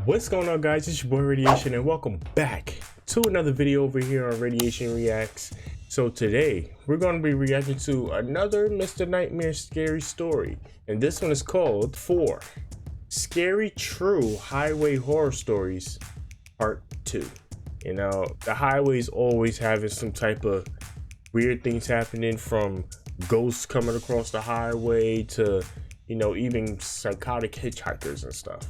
What's going on, guys? It's your boy Radiation and welcome back to another video over here on Radiation Reacts. So today we're going to be reacting to another Mr. Nightmare scary story, and this one is called 4 Scary True Highway Horror Stories Part 2. You know, the highway's always having some type of weird things happening, from ghosts coming across the highway to, you know, even psychotic hitchhikers and stuff.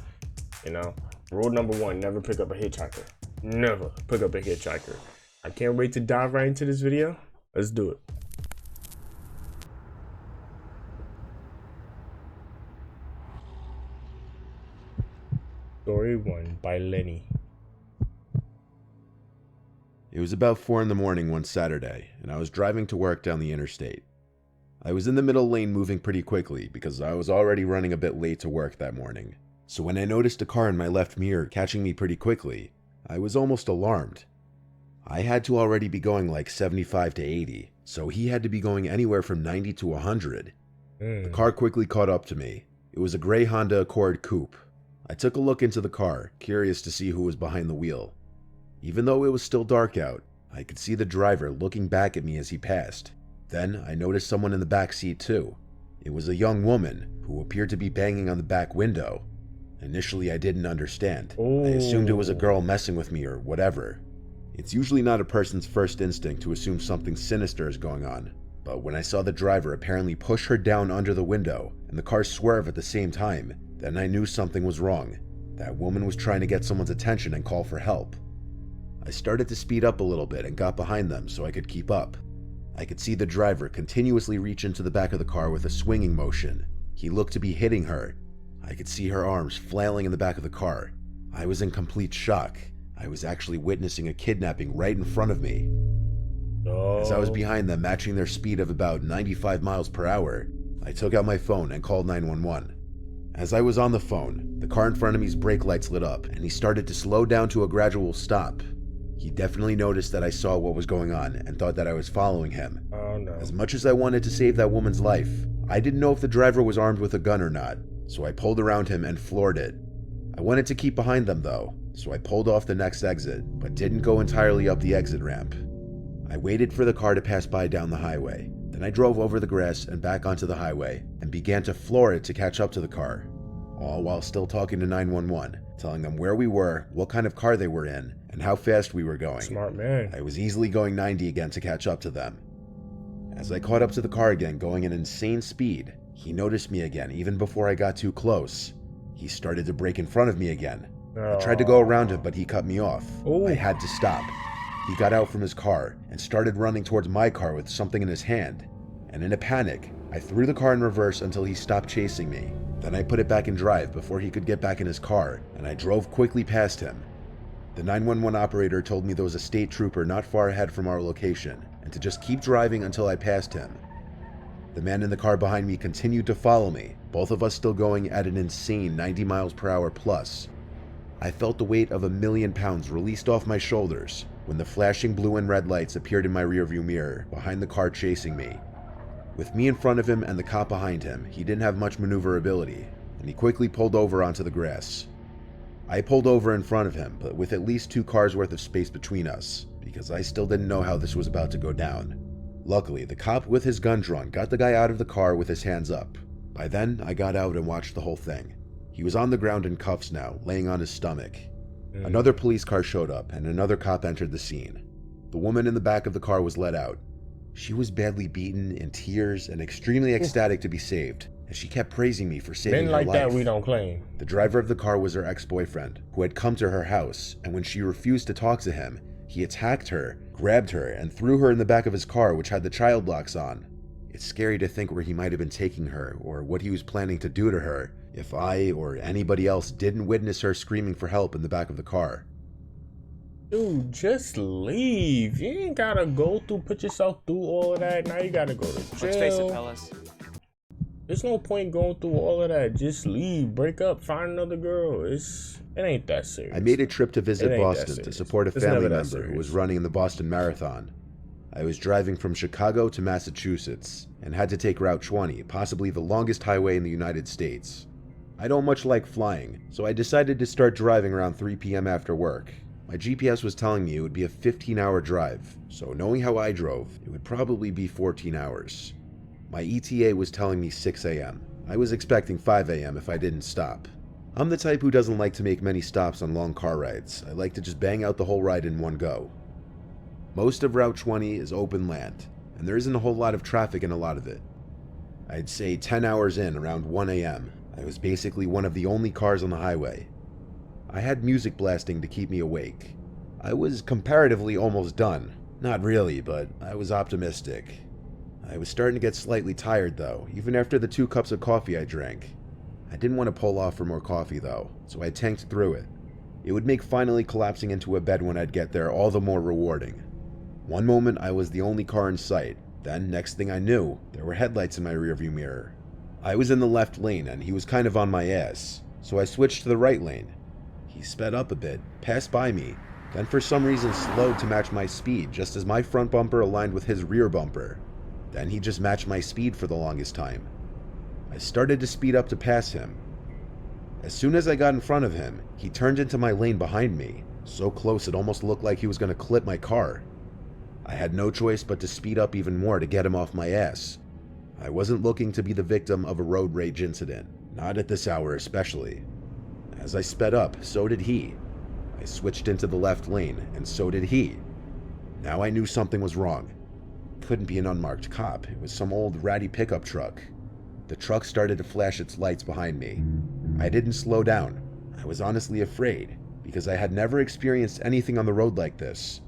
You know, rule number 1, never pick up a hitchhiker. Never pick up a hitchhiker. I can't wait to dive right into this video. Let's do it. Story 1 by Lenny. It was about 4 in the morning one Saturday, and I was driving to work down the interstate. I was in the middle lane moving pretty quickly because I was already running a bit late to work that morning. So when I noticed a car in my left mirror catching me pretty quickly, I was almost alarmed. I had to already be going like 75 to 80, so he had to be going anywhere from 90 to 100. The car quickly caught up to me. It was a gray Honda Accord coupe. I took a look into the car, curious to see who was behind the wheel. Even though it was still dark out, I could see the driver looking back at me as he passed. Then I noticed someone in the back seat too. It was a young woman who appeared to be banging on the back window. Initially, I didn't understand. I assumed it was a girl messing with me or whatever. It's usually not a person's first instinct to assume something sinister is going on, but when I saw the driver apparently push her down under the window and the car swerve at the same time, then I knew something was wrong. That woman was trying to get someone's attention and call for help. I started to speed up a little bit and got behind them so I could keep up. I could see the driver continuously reach into the back of the car with a swinging motion. He looked to be hitting her. I could see her arms flailing in the back of the car. I was in complete shock. I was actually witnessing a kidnapping right in front of me. As I was behind them, matching their speed of about 95 miles per hour, I took out my phone and called 911. As I was on the phone, the car in front of me's brake lights lit up and he started to slow down to a gradual stop. He definitely noticed that I saw what was going on and thought that I was following him. Oh no. As much as I wanted to save that woman's life, I didn't know if the driver was armed with a gun or not, so I pulled around him and floored it. I wanted to keep behind them though, so I pulled off the next exit, but didn't go entirely up the exit ramp. I waited for the car to pass by down the highway. Then I drove over the grass and back onto the highway and began to floor it to catch up to the car, all while still talking to 911, telling them where we were, what kind of car they were in, and how fast we were going. Smart man. I was easily going 90 again to catch up to them. As I caught up to the car again, going at insane speed, he noticed me again even before I got too close. He started to brake in front of me again. I tried to go around him, but he cut me off. I had to stop. He got out from his car and started running towards my car with something in his hand. And in a panic, I threw the car in reverse until he stopped chasing me. Then I put it back in drive before he could get back in his car, and I drove quickly past him. The 911 operator told me there was a state trooper not far ahead from our location, and to just keep driving until I passed him. The man in the car behind me continued to follow me, both of us still going at an insane 90 miles per hour plus. I felt the weight of 1,000,000 pounds released off my shoulders when the flashing blue and red lights appeared in my rearview mirror behind the car chasing me. With me in front of him and the cop behind him, he didn't have much maneuverability, and he quickly pulled over onto the grass. I pulled over in front of him, but with at least 2 cars worth of space between us, because I still didn't know how this was about to go down. Luckily, the cop with his gun drawn got the guy out of the car with his hands up. By then, I got out and watched the whole thing. He was on the ground in cuffs now, laying on his stomach. Another police car showed up, and another cop entered the scene. The woman in the back of the car was let out. She was badly beaten, in tears, and extremely ecstatic to be saved, and she kept praising me for saving her life. Men like that we don't claim. The driver of the car was her ex-boyfriend, who had come to her house, and when she refused to talk to him, he attacked her, grabbed her, and threw her in the back of his car, which had the child locks on. It's scary to think where he might have been taking her, or what he was planning to do to her, if I or anybody else didn't witness her screaming for help in the back of the car. Dude, just leave. You ain't gotta put yourself through all of that. Now you gotta go to jail. Let's face it, fellas. There's no point going through all of that. Just leave, break up, find another girl. It ain't that serious. I made a trip to visit Boston to support a family member who was running the Boston Marathon. I was driving from Chicago to Massachusetts and had to take Route 20, possibly the longest highway in the United States. I don't much like flying, so I decided to start driving around 3 p.m. after work. My GPS was telling me it would be a 15-hour drive, so knowing how I drove, it would probably be 14 hours. My ETA was telling me 6 a.m. I was expecting 5 a.m. if I didn't stop. I'm the type who doesn't like to make many stops on long car rides. I like to just bang out the whole ride in one go. Most of Route 20 is open land, and there isn't a whole lot of traffic in a lot of it. I'd say 10 hours in, around 1 a.m., I was basically one of the only cars on the highway. I had music blasting to keep me awake. I was comparatively almost done. Not really, but I was optimistic. I was starting to get slightly tired though, even after the 2 cups of coffee I drank. I didn't want to pull off for more coffee though, so I tanked through it. It would make finally collapsing into a bed when I'd get there all the more rewarding. One moment I was the only car in sight, then next thing I knew, there were headlights in my rearview mirror. I was in the left lane and he was kind of on my ass, so I switched to the right lane. He sped up a bit, passed by me, then for some reason slowed to match my speed just as my front bumper aligned with his rear bumper. Then he just matched my speed for the longest time. I started to speed up to pass him. As soon as I got in front of him, he turned into my lane behind me, so close it almost looked like he was going to clip my car. I had no choice but to speed up even more to get him off my ass. I wasn't looking to be the victim of a road rage incident, not at this hour especially. As I sped up, so did he. I switched into the left lane, and so did he. Now I knew something was wrong. It couldn't be an unmarked cop, it was some old ratty pickup truck. The truck started to flash its lights behind me. I didn't slow down. I was honestly afraid, because I had never experienced anything on the road like this.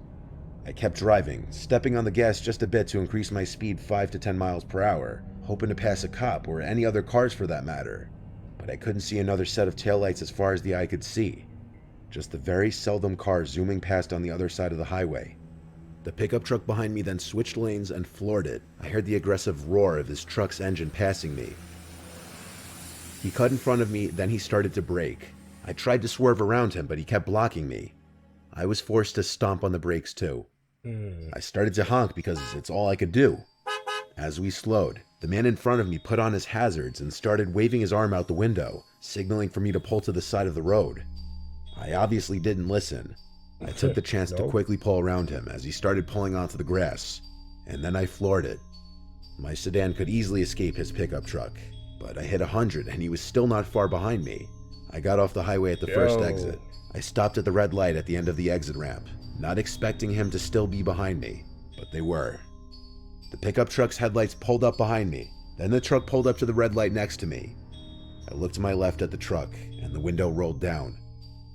I kept driving, stepping on the gas just a bit to increase my speed 5 to 10 miles per hour, hoping to pass a cop or any other cars for that matter. But I couldn't see another set of taillights as far as the eye could see. Just the very seldom cars zooming past on the other side of the highway. The pickup truck behind me then switched lanes and floored it. I heard the aggressive roar of his truck's engine passing me. He cut in front of me, then he started to brake. I tried to swerve around him, but he kept blocking me. I was forced to stomp on the brakes too. I started to honk because it's all I could do. As we slowed, the man in front of me put on his hazards and started waving his arm out the window, signaling for me to pull to the side of the road. I obviously didn't listen. I took the chance to quickly pull around him as he started pulling onto the grass, and then I floored it. My sedan could easily escape his pickup truck, but I hit 100 and he was still not far behind me. I got off the highway at the first exit. I stopped at the red light at the end of the exit ramp, not expecting him to still be behind me, but they were. The pickup truck's headlights pulled up behind me, then the truck pulled up to the red light next to me. I looked to my left at the truck, and the window rolled down.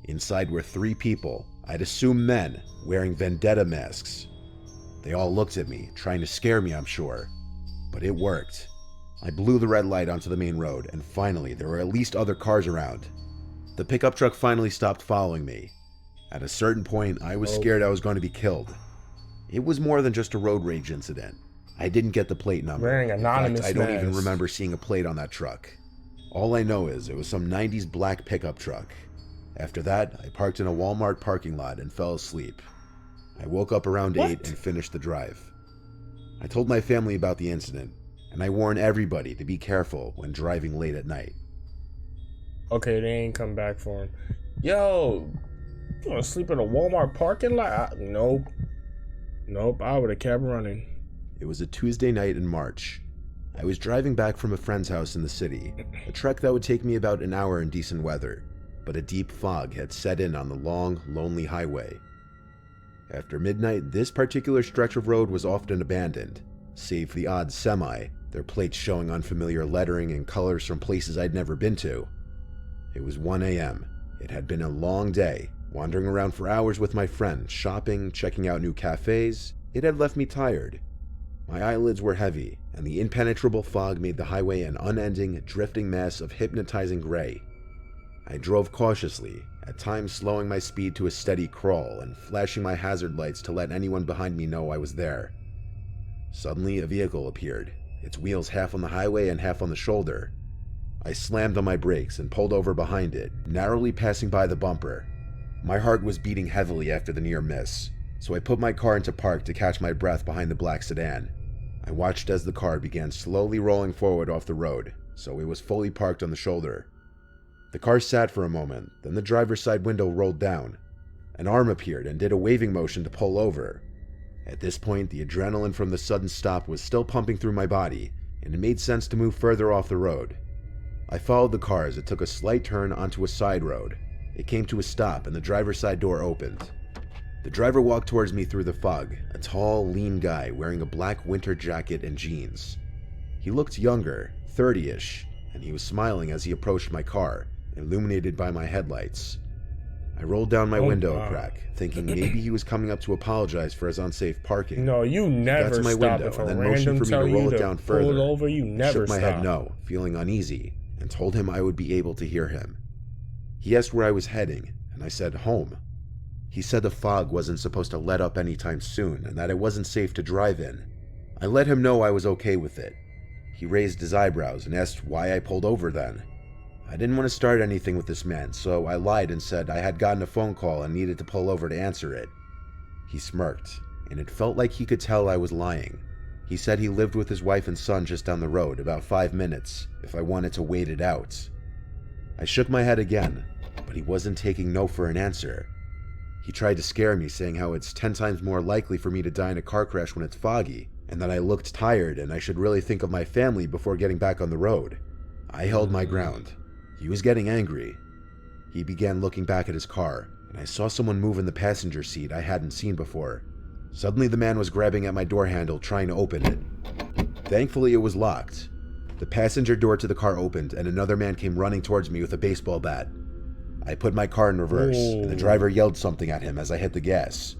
Inside were 3 people, I'd assume men, wearing vendetta masks. They all looked at me, trying to scare me, I'm sure. But it worked. I blew the red light onto the main road, and finally there were at least other cars around. The pickup truck finally stopped following me. At a certain point, I was scared I was going to be killed. It was more than just a road rage incident. I didn't get the plate number. Wearing anonymous I don't even masks. remember seeing a plate on that truck. All I know is it was some 90s black pickup truck. After that, I parked in a Walmart parking lot and fell asleep. I woke up around 8 and finished the drive. I told my family about the incident, and I warn everybody to be careful when driving late at night. Okay, they ain't come back for him. Yo, you wanna sleep in a Walmart parking lot? Nope. I would have kept running. It was a Tuesday night in March. I was driving back from a friend's house in the city, a trek that would take me about an hour in decent weather, but a deep fog had set in on the long, lonely highway. After midnight, this particular stretch of road was often abandoned, save for the odd semi, their plates showing unfamiliar lettering and colors from places I'd never been to. It was 1 a.m. It had been a long day, wandering around for hours with my friend, shopping, checking out new cafes. It had left me tired. My eyelids were heavy, and the impenetrable fog made the highway an unending, drifting mess of hypnotizing gray. I drove cautiously, at times slowing my speed to a steady crawl and flashing my hazard lights to let anyone behind me know I was there. Suddenly, a vehicle appeared, its wheels half on the highway and half on the shoulder. I slammed on my brakes and pulled over behind it, narrowly passing by the bumper. My heart was beating heavily after the near miss, so I put my car into park to catch my breath behind the black sedan. I watched as the car began slowly rolling forward off the road, so it was fully parked on the shoulder. The car sat for a moment, then the driver's side window rolled down. An arm appeared and did a waving motion to pull over. At this point, the adrenaline from the sudden stop was still pumping through my body, and it made sense to move further off the road. I followed the car as it took a slight turn onto a side road. It came to a stop and the driver's side door opened. The driver walked towards me through the fog, a tall, lean guy wearing a black winter jacket and jeans. He looked younger, 30-ish, and he was smiling as he approached my car, illuminated by my headlights. I rolled down my window a crack, thinking maybe he was coming up to apologize for his unsafe parking. No, you never got to my stop window if a and then random motioned for me tell to you roll it to down pull further. over. You never Shook my stop. head no, feeling uneasy, and told him I would be able to hear him. He asked where I was heading, and I said home. He said the fog wasn't supposed to let up anytime soon, and that it wasn't safe to drive in. I let him know I was okay with it. He raised his eyebrows and asked why I pulled over then. I didn't want to start anything with this man, so I lied and said I had gotten a phone call and needed to pull over to answer it. He smirked, and it felt like he could tell I was lying. He said he lived with his wife and son just down the road, about 5 minutes, if I wanted to wait it out. I shook my head again, but he wasn't taking no for an answer. He tried to scare me, saying how it's 10 times more likely for me to die in a car crash when it's foggy, and that I looked tired and I should really think of my family before getting back on the road. I held my ground. He was getting angry. He began looking back at his car, and I saw someone move in the passenger seat I hadn't seen before. Suddenly the man was grabbing at my door handle, trying to open it. Thankfully it was locked. The passenger door to the car opened, and another man came running towards me with a baseball bat. I put my car in reverse, and the driver yelled something at him as I hit the gas.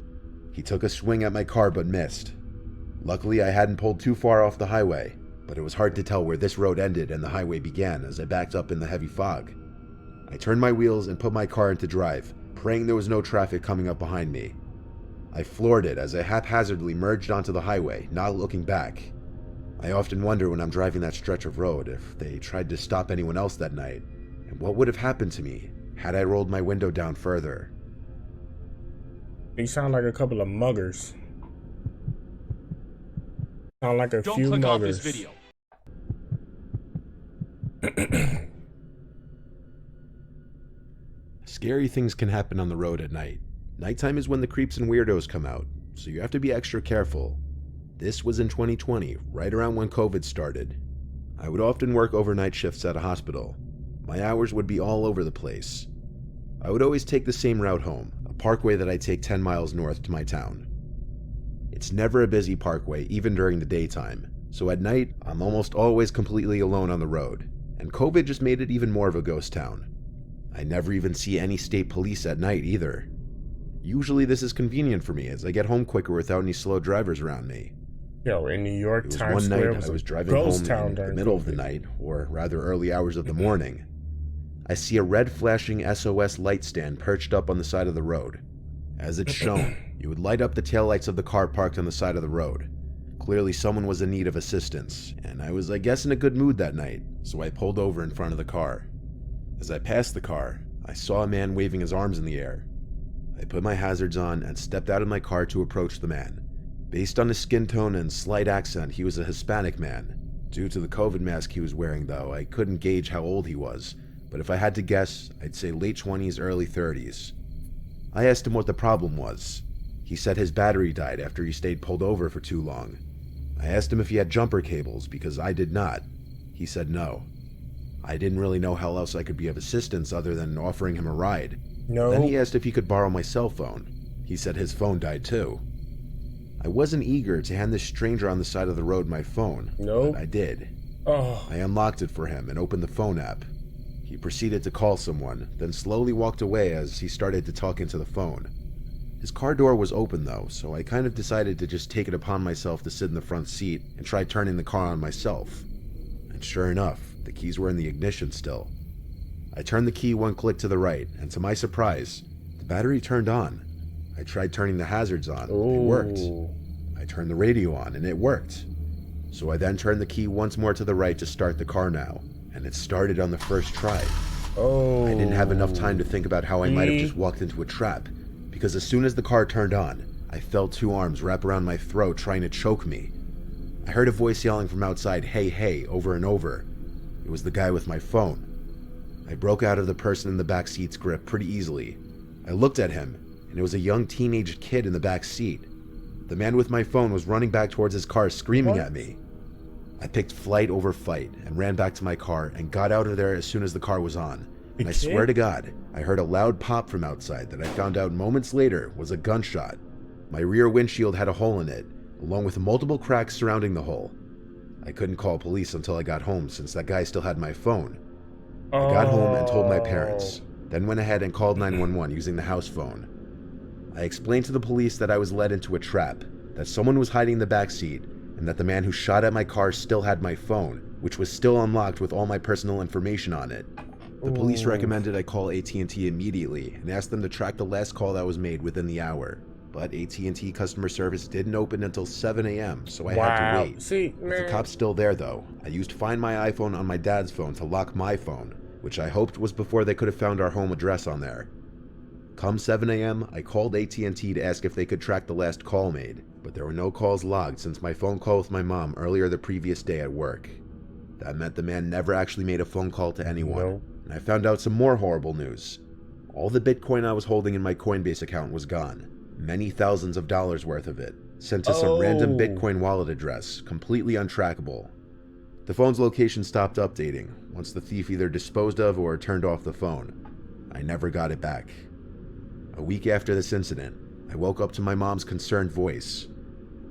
He took a swing at my car but missed. Luckily I hadn't pulled too far off the highway, but it was hard to tell where this road ended and the highway began as I backed up in the heavy fog. I turned my wheels and put my car into drive, praying there was no traffic coming up behind me. I floored it as I haphazardly merged onto the highway, not looking back. I often wonder when I'm driving that stretch of road if they tried to stop anyone else that night, and what would have happened to me had I rolled my window down further. You sound like a couple of muggers. Sound like a Don't few click off muggers. this video. Scary things can happen on the road at night. Nighttime is when the creeps and weirdos come out, so you have to be extra careful. This was in 2020, right around when COVID started. I would often work overnight shifts at a hospital. My hours would be all over the place. I would always take the same route home, a parkway that I take 10 miles north to my town. It's never a busy parkway, even during the daytime, so at night, I'm almost always completely alone on the road, and COVID just made it even more of a ghost town. I never even see any state police at night either. Usually this is convenient for me as I get home quicker without any slow drivers around me. Yo, in New York, It was Times one Square night I was a driving ghost home town in the during middle of the COVID. night, or rather early hours of the morning. I see a red flashing SOS light stand perched up on the side of the road. As it's shown, you would light up the taillights of the car parked on the side of the road. Clearly someone was in need of assistance, and I was, I guess, in a good mood that night, so I pulled over in front of the car. As I passed the car, I saw a man waving his arms in the air. I put my hazards on and stepped out of my car to approach the man. Based on his skin tone and slight accent, he was a Hispanic man. Due to the COVID mask he was wearing, though, I couldn't gauge how old he was, but if I had to guess, I'd say late 20s, early 30s. I asked him what the problem was. He said his battery died after he stayed pulled over for too long. I asked him if he had jumper cables, because I did not. He said no. I didn't really know how else I could be of assistance other than offering him a ride. No. Then he asked if he could borrow my cell phone. He said his phone died too. I wasn't eager to hand this stranger on the side of the road my phone, Nope. but I did. Oh, I unlocked it for him and opened the phone app. He proceeded to call someone, then slowly walked away as he started to talk into the phone. His car door was open though, so I kind of decided to just take it upon myself to sit in the front seat and try turning the car on myself. And sure enough, the keys were in the ignition still. I turned the key one click to the right, and to my surprise, the battery turned on. I tried turning the hazards on. It worked. ooh. I turned the radio on, and it worked. So I then turned the key once more to the right to start the car now, and it started on the first try. Oh. I didn't have enough time to think about how I might have See? just walked into a trap, because as soon as the car turned on, I felt two arms wrap around my throat trying to choke me. I heard a voice yelling from outside, "Hey, hey," over and over. It was the guy with my phone. I broke out of the person in the back seat's grip pretty easily. I looked at him, and it was a young teenage kid in the back seat. The man with my phone was running back towards his car, screaming at me. I picked flight over fight and ran back to my car and got out of there as soon as the car was on. And I swear to God, I heard a loud pop from outside that I found out moments later was a gunshot. My rear windshield had a hole in it, along with multiple cracks surrounding the hole. I couldn't call police until I got home since that guy still had my phone. I got home and told my parents, then went ahead and called 911 using the house phone. I explained to the police that I was led into a trap, that someone was hiding in the back seat, and that the man who shot at my car still had my phone, which was still unlocked with all my personal information on it. The police recommended I call AT&T immediately and asked them to track the last call that was made within the hour. But AT&T customer service didn't open until 7 a.m., so I had to wait. See, man. With the cops still there, though, I used Find My iPhone on my dad's phone to lock my phone, which I hoped was before they could have found our home address on there. Come 7 a.m., I called AT&T to ask if they could track the last call made, but there were no calls logged since my phone call with my mom earlier the previous day at work. That meant the man never actually made a phone call to anyone, and I found out some more horrible news. All the Bitcoin I was holding in my Coinbase account was gone, many thousands of dollars worth of it, sent to some random Bitcoin wallet address, completely untrackable. The phone's location stopped updating once the thief either disposed of or turned off the phone. I never got it back. A week after this incident, I woke up to my mom's concerned voice.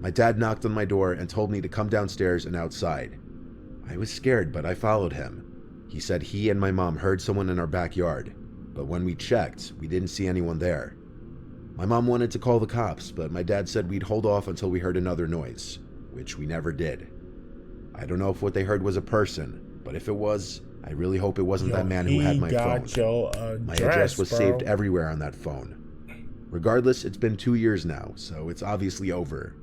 My dad knocked on my door and told me to come downstairs and outside. I was scared, but I followed him. He said he and my mom heard someone in our backyard, but when we checked, we didn't see anyone there. My mom wanted to call the cops, but my dad said we'd hold off until we heard another noise, which we never did. I don't know if what they heard was a person, but if it was, I really hope it wasn't that man who had my phone. My address was saved everywhere on that phone. Regardless, it's been 2 years now, so it's obviously over.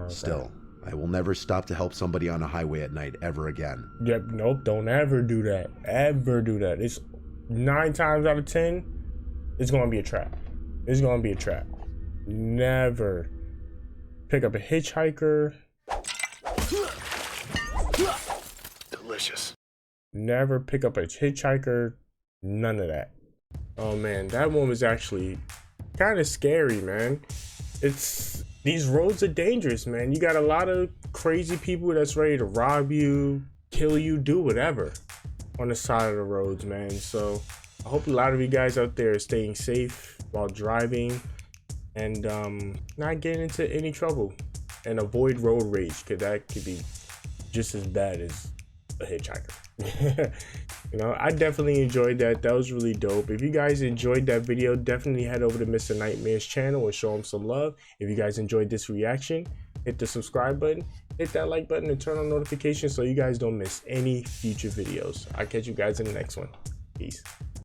Still, I will never stop to help somebody on a highway at night ever again. Yep, nope, don't ever do that. Ever do that. It's 9 times out of 10, it's gonna be a trap. It's gonna be a trap. Never pick up a hitchhiker. Delicious. Never pick up a hitchhiker. None of that. Oh man, that one was actually kind of scary, man. These roads are dangerous, man. You got a lot of crazy people that's ready to rob you, kill you, do whatever on the side of the roads, man. So I hope a lot of you guys out there are staying safe while driving and not getting into any trouble, and avoid road rage, because that could be just as bad as a hitchhiker. You know, I definitely enjoyed that. That was really dope. If you guys enjoyed that video, definitely head over to Mr. Nightmare's channel and show him some love. If you guys enjoyed this reaction, hit the subscribe button, hit that like button, and turn on notifications so you guys don't miss any future videos. I'll catch you guys in the next one. Peace.